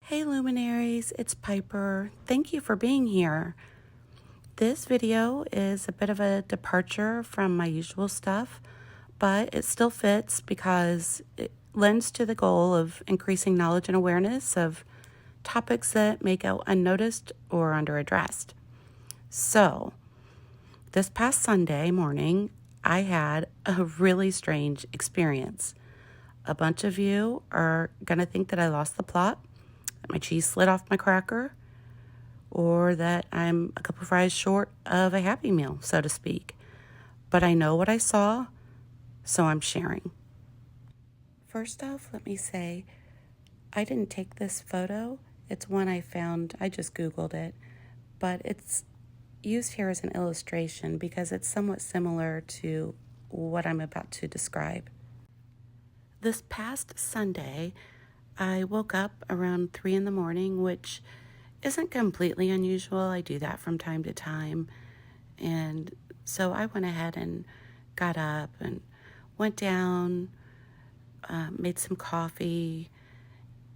Hey luminaries, it's Piper. Thank you for being here. This video is a bit of a departure from my usual stuff, but it still fits because it lends to the goal of increasing knowledge and awareness of topics that may go unnoticed or under-addressed. So, this past Sunday morning, I had a really strange experience. A bunch of you are going to think that I lost the plot, that my cheese slid off my cracker, or that I'm a couple fries short of a Happy Meal, so to speak. But I know what I saw, so I'm sharing. First off, let me say, I didn't take this photo. It's one I found, I just Googled it, but it's used here as an illustration because it's somewhat similar to what I'm about to describe. This past Sunday, I woke up around 3 in the morning, which isn't completely unusual. I do that from time to time. And so I went ahead and got up and went down, made some coffee,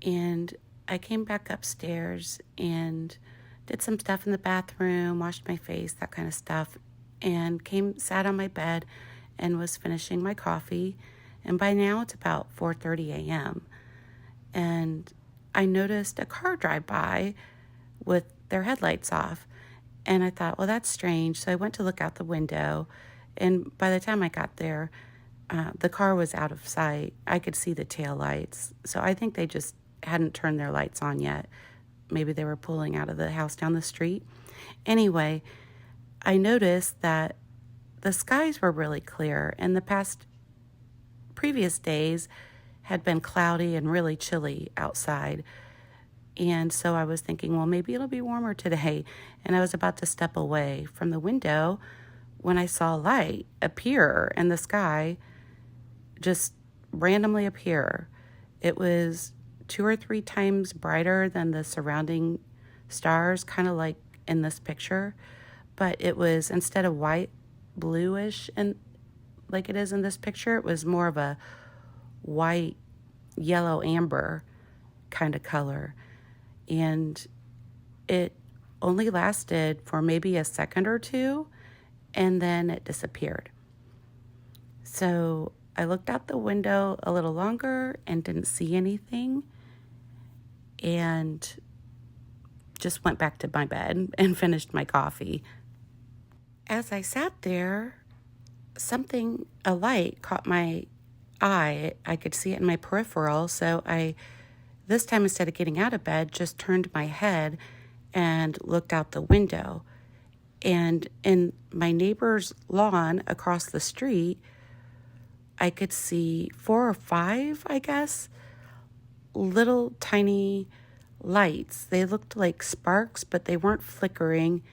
and I came back upstairs and did some stuff in the bathroom, washed my face, that kind of stuff, and sat on my bed and was finishing my coffee. And by now it's about 4:30 a.m. And I noticed a car drive by with their headlights off. And I thought, well, that's strange. So I went to look out the window. And by the time I got there, the car was out of sight. I could see the tail lights. So I think they just hadn't turned their lights on yet. Maybe they were pulling out of the house down the street. Anyway, I noticed that the skies were really clear, and the previous days had been cloudy and really chilly outside. And so I was thinking, well, maybe it'll be warmer today. And I was about to step away from the window when I saw light appear in the sky, just randomly appear. It was 2 or 3 times brighter than the surrounding stars, kind of like in this picture. But it was, instead of white, bluish, and like it is in this picture, it was more of a white, yellow, amber kind of color. And it only lasted for maybe a second or two, and then it disappeared. So I looked out the window a little longer and didn't see anything, and just went back to my bed and finished my coffee. As I sat there, a light caught my eye. I could see it in my peripheral, so this time, instead of getting out of bed, just turned my head and looked out the window. And in my neighbor's lawn across the street, I could see 4 or 5, I guess, little tiny lights. They looked like sparks, but they weren't flickering.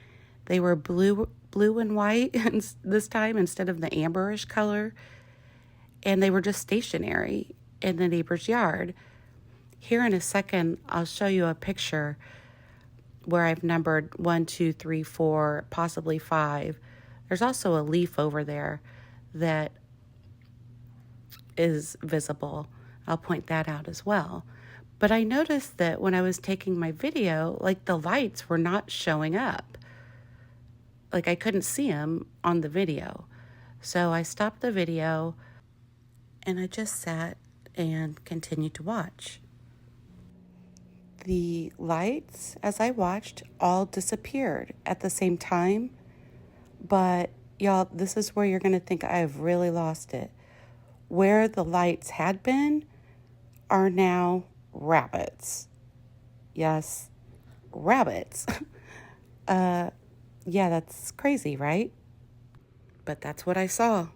They were blue and white this time instead of the amberish color. And they were just stationary in the neighbor's yard. Here in a second, I'll show you a picture where I've numbered 1, 2, 3, 4, possibly 5. There's also a leaf over there that is visible. I'll point that out as well. But I noticed that when I was taking my video, like the lights were not showing up. Like I couldn't see them on the video. So I stopped the video and I just sat and continued to watch. The lights, as I watched, all disappeared at the same time. But y'all, this is where you're going to think I've really lost it. Where the lights had been are now rabbits. Yes, rabbits. Yeah, that's crazy, right? But that's what I saw.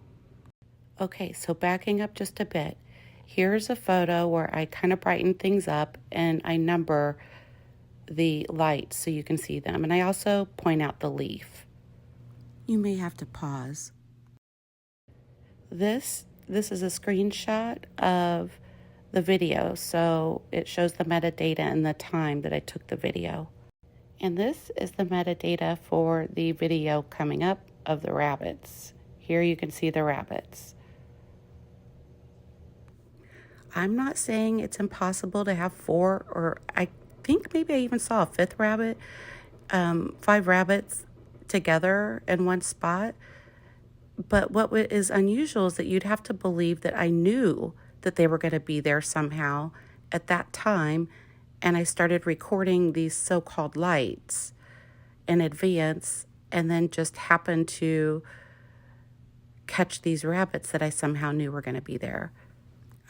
Okay, so backing up just a bit. Here's a photo where I kind of brighten things up and I number the lights so you can see them. And I also point out the leaf. You may have to pause. This is a screenshot of the video, so it shows the metadata and the time that I took the video. And this is the metadata for the video coming up of the rabbits. Here you can see the rabbits. I'm not saying it's impossible to have 4, or I think maybe I even saw a fifth rabbit, 5 rabbits together in one spot. But what is unusual is that you'd have to believe that I knew that they were going to be there somehow at that time. And I started recording these so-called lights in advance and then just happened to catch these rabbits that I somehow knew were going to be there.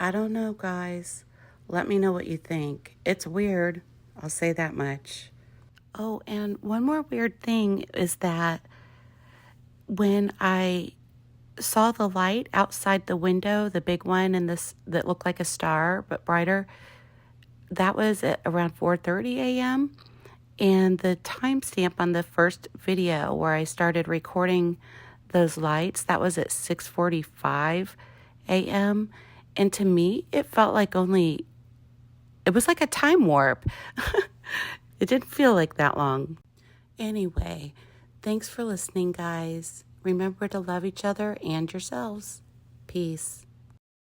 I don't know, guys. Let me know what you think. It's weird. I'll say that much. Oh, and one more weird thing is that when I saw the light outside the window, the big one and this that looked like a star but brighter, that was at around 4:30 a.m. And the timestamp on the first video where I started recording those lights, that was at 6:45 a.m. And to me, it felt like it was like a time warp. It didn't feel like that long. Anyway, thanks for listening, guys. Remember to love each other and yourselves. Peace.